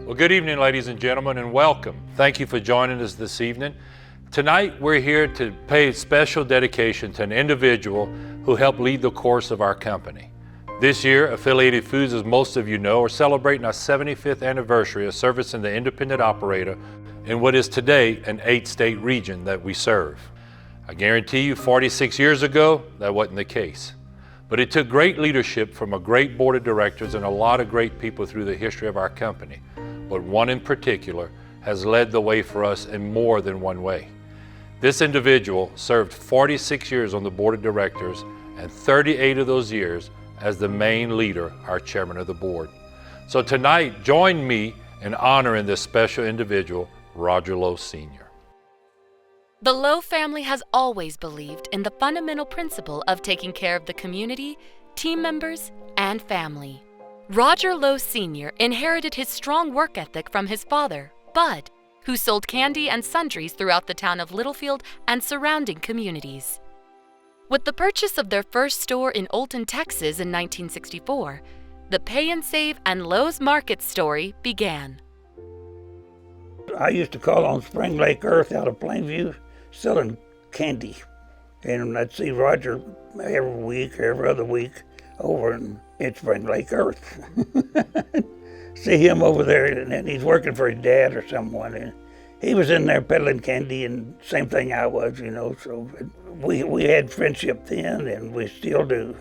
Well, good evening, ladies and gentlemen, and welcome. Thank you for joining us this evening. Tonight, we're here to pay special dedication to an individual who helped lead the course of our company. This year, Affiliated Foods, as most of you know, are celebrating our 75th anniversary of servicing the independent operator in what is today an 8-state region that we serve. I guarantee you 46 years ago, that wasn't the case. But it took great leadership from a great board of directors and a lot of great people through the history of our company. But one in particular has led the way for us in more than one way. This individual served 46 years on the board of directors and 38 of those years as the main leader, our chairman of the board. So tonight, join me in honoring this special individual, Roger Lowe Sr. The Lowe family has always believed in the fundamental principle of taking care of the community, team members, and family. Roger Lowe Sr. inherited his strong work ethic from his father, Bud, who sold candy and sundries throughout the town of Littlefield and surrounding communities. With the purchase of their first store in Olton, Texas in 1964, the Pay and Save and Lowe's Market story began. I used to call on Spring Lake Earth out of Plainview selling candy. And I'd see Roger every week or every other week over in Spring Lake Earth. See him over there, and he's working for his dad or someone. And he was in there peddling candy, and same thing I was, you know. So we had friendship then, and we still do.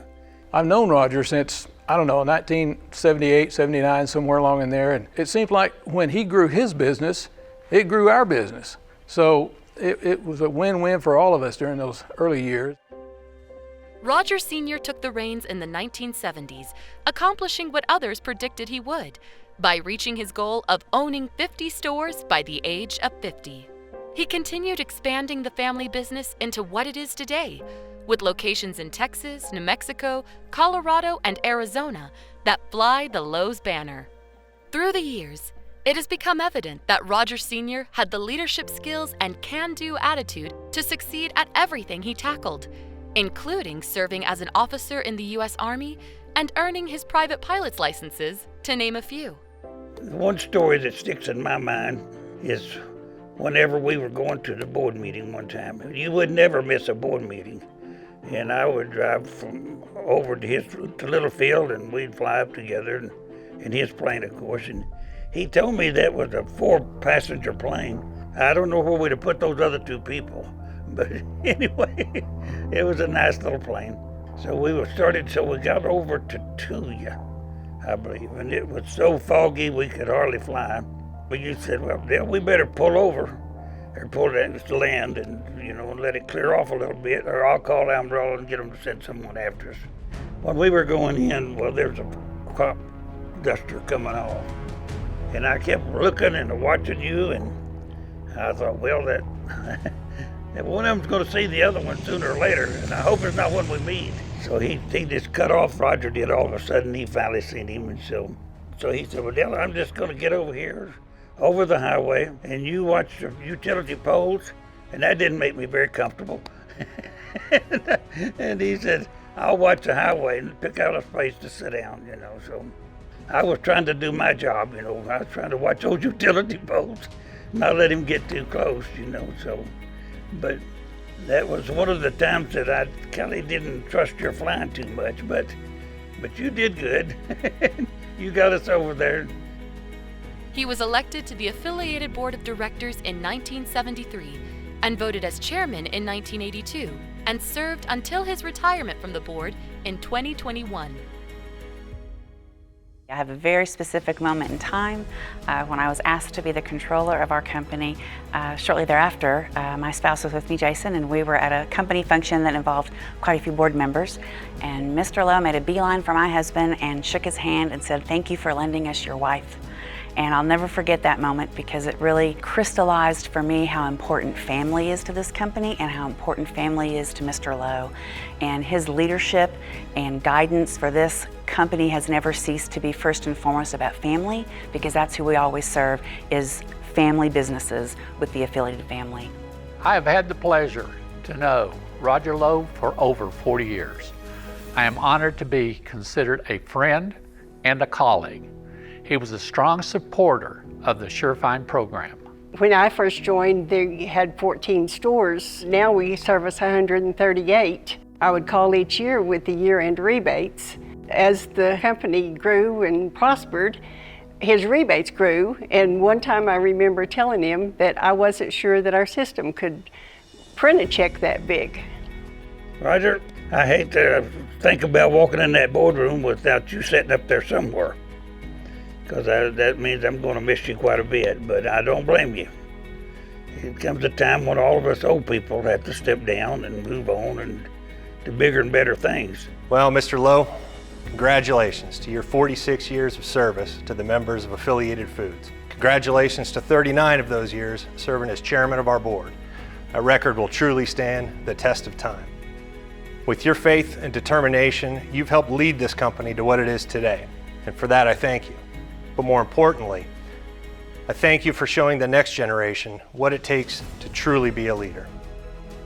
I've known Roger since, 1978, 79, somewhere along in there. And it seems like when he grew his business, it grew our business. So it was a win-win for all of us during those early years. Roger Sr. took the reins in the 1970s, accomplishing what others predicted he would, by reaching his goal of owning 50 stores by the age of 50. He continued expanding the family business into what it is today, with locations in Texas, New Mexico, Colorado, and Arizona that fly the Lowe's banner. Through the years, it has become evident that Roger Sr. had the leadership skills and can-do attitude to succeed at everything he tackled, including serving as an officer in the U.S. Army and earning his private pilot's licenses, to name a few. One story that sticks in my mind is whenever we were going to the board meeting one time. You would never miss a board meeting. And I would drive from over to Littlefield, and we'd fly up together in his plane, of course. And he told me that was a 4-passenger plane. I don't know where we'd have put those other 2 people. But anyway, it was a nice little plane. So we got over to Tulia, I believe, and it was so foggy we could hardly fly. But you said, well, Dale, we better pull over or pull it to land and, let it clear off a little bit, or I'll call Amarillo and get them to send someone after us. When we were going in, well, there's a crop duster coming off. And I kept looking and watching you, and I thought, well, that one of them's going to see the other one sooner or later, and I hope it's not when we meet. So he just cut off. Roger did. All of a sudden, he finally seen him, and so he said, well, Dale, I'm just going to get over here, over the highway, and you watch the utility poles. And that didn't make me very comfortable. And he said, I'll watch the highway and pick out a space to sit down, So I was trying to do my job, I was trying to watch those utility poles, not let him get too close, So, but that was one of the times that I kind of didn't trust your flying too much, but you did good. You got us over there. He was elected to the Affiliated Board of Directors in 1973 and voted as chairman in 1982 and served until his retirement from the board in 2021. I have a very specific moment in time when I was asked to be the controller of our company. Shortly thereafter, my spouse was with me, Jason, and we were at a company function that involved quite a few board members. And Mr. Lowe made a beeline for my husband and shook his hand and said, "Thank you for lending us your wife." And I'll never forget that moment because it really crystallized for me how important family is to this company and how important family is to Mr. Lowe. And his leadership and guidance for this company has never ceased to be first and foremost about family, because that's who we always serve, is family businesses with the Affiliated family. I have had the pleasure to know Roger Lowe for over 40 years. I am honored to be considered a friend and a colleague. He was a strong supporter of the SureFind program. When I first joined, they had 14 stores. Now we service 138. I would call each year with the year-end rebates. As the company grew and prospered, his rebates grew, and one time I remember telling him that I wasn't sure that our system could print a check that big. Roger, I hate to think about walking in that boardroom without you sitting up there somewhere, because that means I'm going to miss you quite a bit, but I don't blame you. It comes a time when all of us old people have to step down and move on and to bigger and better things. Well, Mr. Lowe, congratulations to your 46 years of service to the members of Affiliated Foods. Congratulations to 39 of those years serving as chairman of our board. A record will truly stand the test of time. With your faith and determination, you've helped lead this company to what it is today. And for that, I thank you. But more importantly, I thank you for showing the next generation what it takes to truly be a leader.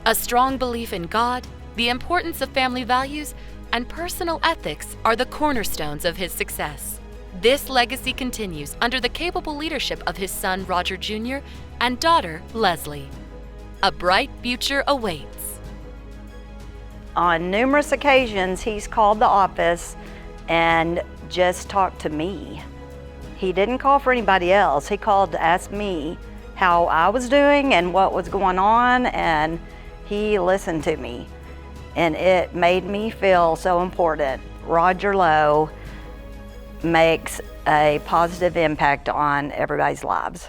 A strong belief in God, the importance of family values, and personal ethics are the cornerstones of his success. This legacy continues under the capable leadership of his son Roger Jr. and daughter Leslie. A bright future awaits. On numerous occasions, he's called the office and just talked to me. He didn't call for anybody else. He called to ask me how I was doing and what was going on, and he listened to me. And it made me feel so important. Roger Lowe makes a positive impact on everybody's lives.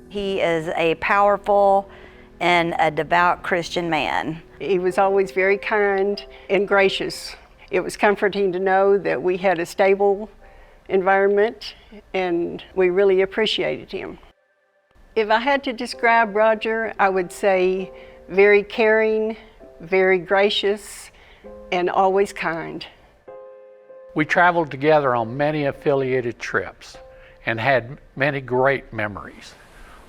He is a powerful and a devout Christian man. He was always very kind and gracious. It was comforting to know that we had a stable environment, and we really appreciated him. If I had to describe Roger, I would say very caring, very gracious, and always kind. We traveled together on many affiliated trips and had many great memories.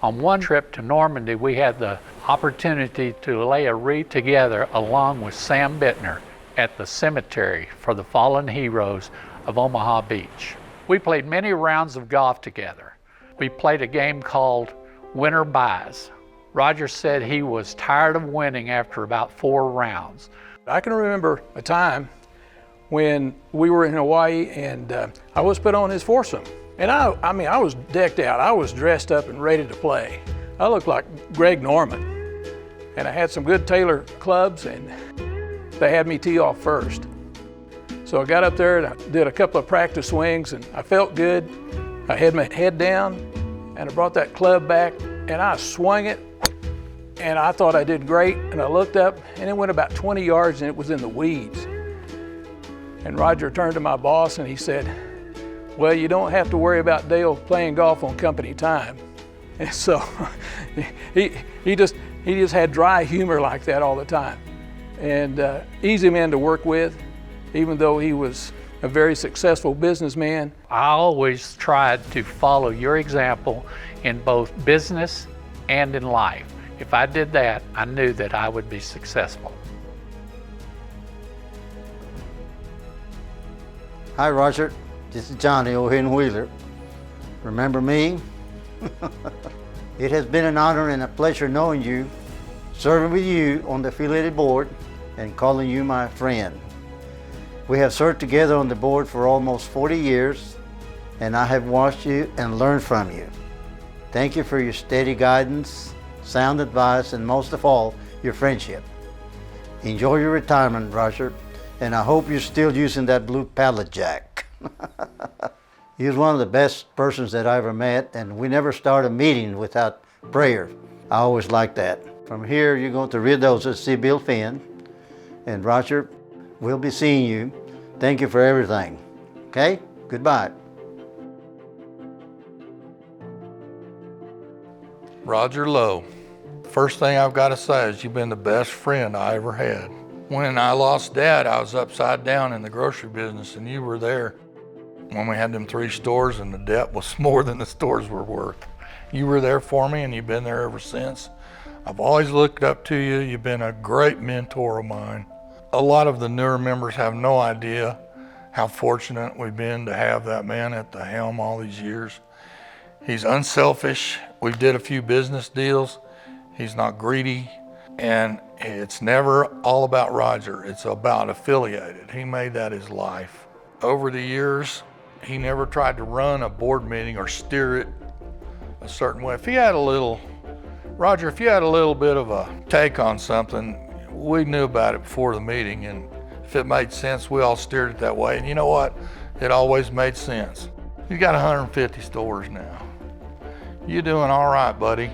On one trip to Normandy, we had the opportunity to lay a wreath together along with Sam Bittner at the cemetery for the fallen heroes of Omaha Beach. We played many rounds of golf together. We played a game called Winner Buys. Roger said he was tired of winning after about 4 rounds. I can remember a time when we were in Hawaii and I was put on his foursome. And I mean, I was decked out. I was dressed up and ready to play. I looked like Greg Norman. And I had some good Taylor clubs, and they had me tee off first. So I got up there and I did a couple of practice swings, and I felt good. I had my head down, and I brought that club back, and I swung it, and I thought I did great. And I looked up, and it went about 20 yards, and it was in the weeds. And Roger turned to my boss, and he said, "Well, you don't have to worry about Dale playing golf on company time." And so he just had dry humor like that all the time. And easy man to work with, even though he was a very successful businessman. I always tried to follow your example in both business and in life. If I did that, I knew that I would be successful. Hi, Roger. This is Johnny over here in Wheeler. Remember me? It has been an honor and a pleasure knowing you, serving with you on the affiliated board, and calling you my friend. We have served together on the board for almost 40 years, and I have watched you and learned from you. Thank you for your steady guidance, sound advice, and most of all, your friendship. Enjoy your retirement, Roger, and I hope you're still using that blue pallet jack. He was one of the best persons that I ever met, and we never start a meeting without prayer. I always like that. From here, you're going to Ruidoso see Bill Finn, and Roger, we'll be seeing you. Thank you for everything. Okay? Goodbye. Roger Lowe, first thing I've got to say is you've been the best friend I ever had. When I lost Dad, I was upside down in the grocery business, and you were there when we had them 3 stores and the debt was more than the stores were worth. You were there for me, and you've been there ever since. I've always looked up to you. You've been a great mentor of mine. A lot of the newer members have no idea how fortunate we've been to have that man at the helm all these years. He's unselfish. We did a few business deals. He's not greedy. And it's never all about Roger. It's about affiliated. He made that his life. Over the years, he never tried to run a board meeting or steer it a certain way. If he had a little, Roger, if you had a little bit of a take on something, we knew about it before the meeting, and if it made sense, we all steered it that way. And you know what? It always made sense. You got 150 stores now. You're doing all right, buddy.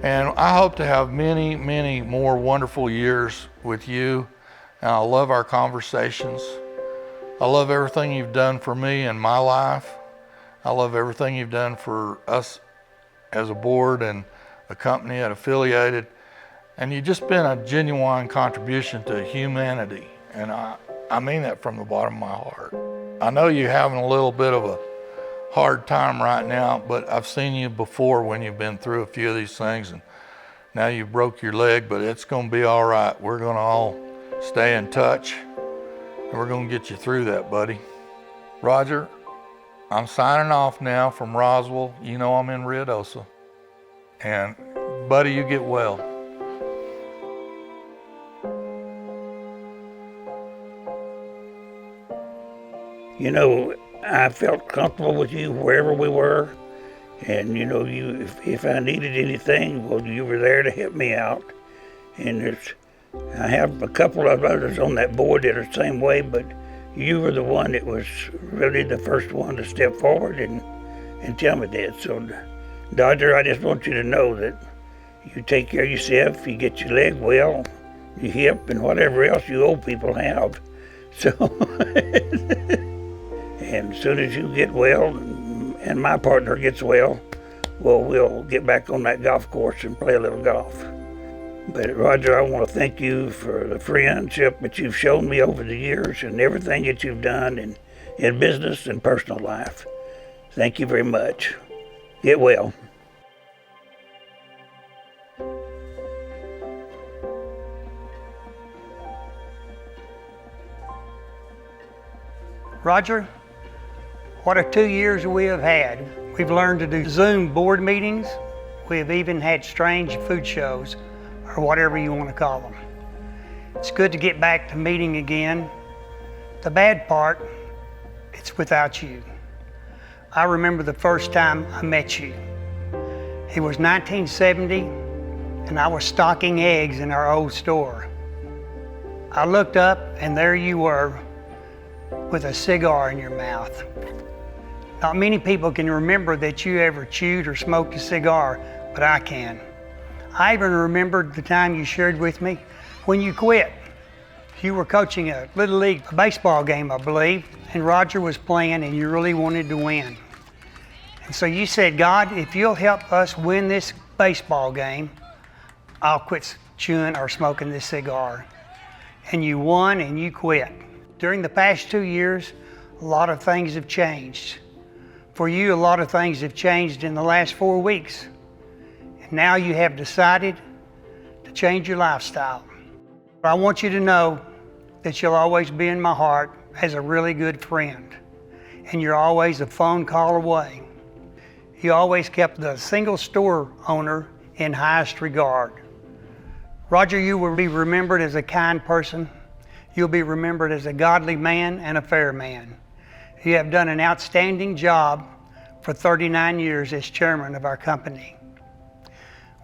And I hope to have many, many more wonderful years with you. And I love our conversations. I love everything you've done for me in my life. I love everything you've done for us as a board and a company at Affiliated. And you've just been a genuine contribution to humanity. And I mean that from the bottom of my heart. I know you're having a little bit of a hard time right now, but I've seen you before when you've been through a few of these things, and now you broke your leg, but it's gonna be all right. We're gonna all stay in touch, and we're gonna get you through that, buddy. Roger, I'm signing off now from Roswell. You know I'm in Ruidoso. And buddy, you get well. You know, I felt comfortable with you wherever we were, and you know, if I needed anything, well, you were there to help me out. And I have a couple of others on that board that are the same way, but you were the one that was really the first one to step forward and tell me that. So, Dodger, I just want you to know that you take care of yourself, you get your leg well, your hip, and whatever else you old people have. So. And as soon as you get well and my partner gets well, well, we'll get back on that golf course and play a little golf. But Roger, I want to thank you for the friendship that you've shown me over the years and everything that you've done in business and personal life. Thank you very much. Get well. Roger, what a 2 years we have had. We've learned to do Zoom board meetings. We have even had strange food shows, or whatever you want to call them. It's good to get back to meeting again. The bad part, it's without you. I remember the first time I met you. It was 1970, and I was stocking eggs in our old store. I looked up, and there you were, with a cigar in your mouth. Not many people can remember that you ever chewed or smoked a cigar, but I can. I even remembered the time you shared with me when you quit. You were coaching a Little League baseball game, I believe, and Roger was playing and you really wanted to win. And so you said, God, if you'll help us win this baseball game, I'll quit chewing or smoking this cigar. And you won and you quit. During the past 2 years, a lot of things have changed. For you, a lot of things have changed in the last 4 weeks. And now you have decided to change your lifestyle. I want you to know that you'll always be in my heart as a really good friend. And you're always a phone call away. You always kept the single store owner in highest regard. Roger, you will be remembered as a kind person. You'll be remembered as a godly man and a fair man. You have done an outstanding job for 39 years as chairman of our company.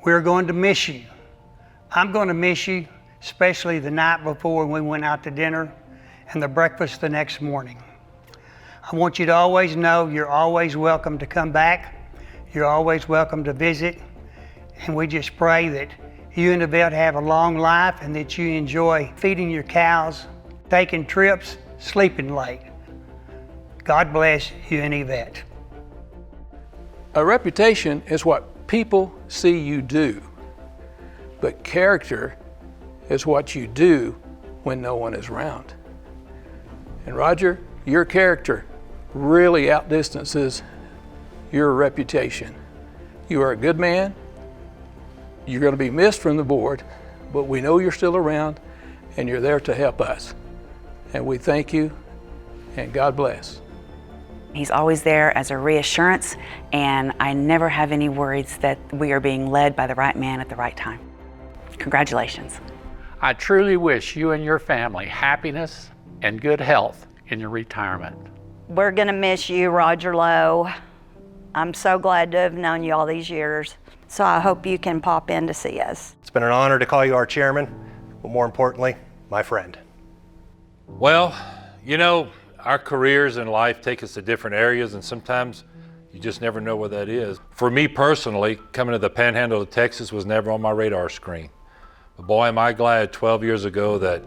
We're going to miss you. I'm going to miss you, especially the night before we went out to dinner and the breakfast the next morning. I want you to always know you're always welcome to come back. You're always welcome to visit. And we just pray that you and Yvette have a long life and that you enjoy feeding your cows, taking trips, sleeping late. God bless you and Yvette. A reputation is what people see you do, but character is what you do when no one is around. And Roger, your character really outdistances your reputation. You are a good man. You're going to be missed from the board, but we know you're still around and you're there to help us. And we thank you and God bless. He's always there as a reassurance, and I never have any worries that we are being led by the right man at the right time. Congratulations. I truly wish you and your family happiness and good health in your retirement. We're gonna miss you, Roger Lowe. I'm so glad to have known you all these years. So I hope you can pop in to see us. It's been an honor to call you our chairman, but more importantly, my friend. Well, you know, our careers in life take us to different areas, and sometimes you just never know where that is. For me personally, coming to the Panhandle of Texas was never on my radar screen. But boy, am I glad 12 years ago that,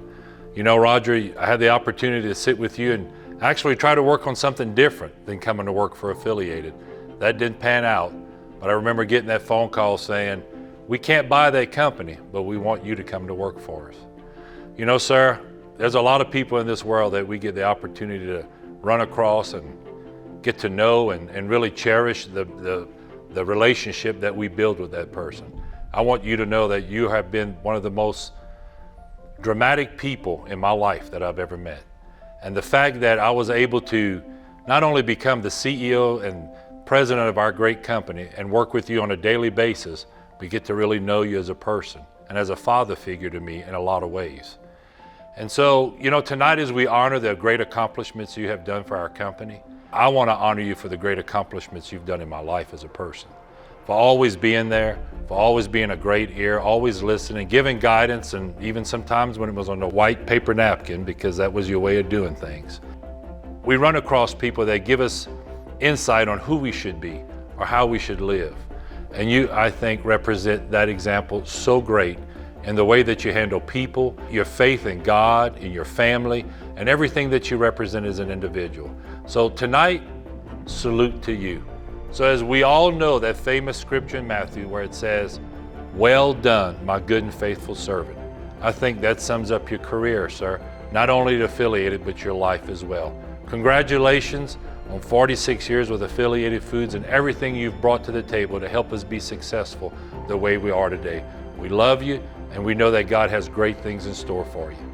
you know, Roger, I had the opportunity to sit with you and actually try to work on something different than coming to work for Affiliated. That didn't pan out, but I remember getting that phone call saying, we can't buy that company, but we want you to come to work for us. You know, sir, there's a lot of people in this world that we get the opportunity to run across and get to know and really cherish the relationship that we build with that person. I want you to know that you have been one of the most dramatic people in my life that I've ever met. And the fact that I was able to not only become the CEO and president of our great company and work with you on a daily basis, but get to really know you as a person and as a father figure to me in a lot of ways. And so, you know, tonight as we honor the great accomplishments you have done for our company, I want to honor you for the great accomplishments you've done in my life as a person. For always being there, for always being a great ear, always listening, giving guidance, and even sometimes when it was on a white paper napkin, because that was your way of doing things. We run across people that give us insight on who we should be or how we should live. And you, I think, represent that example so great in the way that you handle people, your faith in God, in your family, and everything that you represent as an individual. So tonight, salute to you. So as we all know that famous scripture in Matthew where it says, well done, my good and faithful servant. I think that sums up your career, sir, not only at Affiliated, but your life as well. Congratulations on 46 years with Affiliated Foods and everything you've brought to the table to help us be successful the way we are today. We love you, and we know that God has great things in store for you.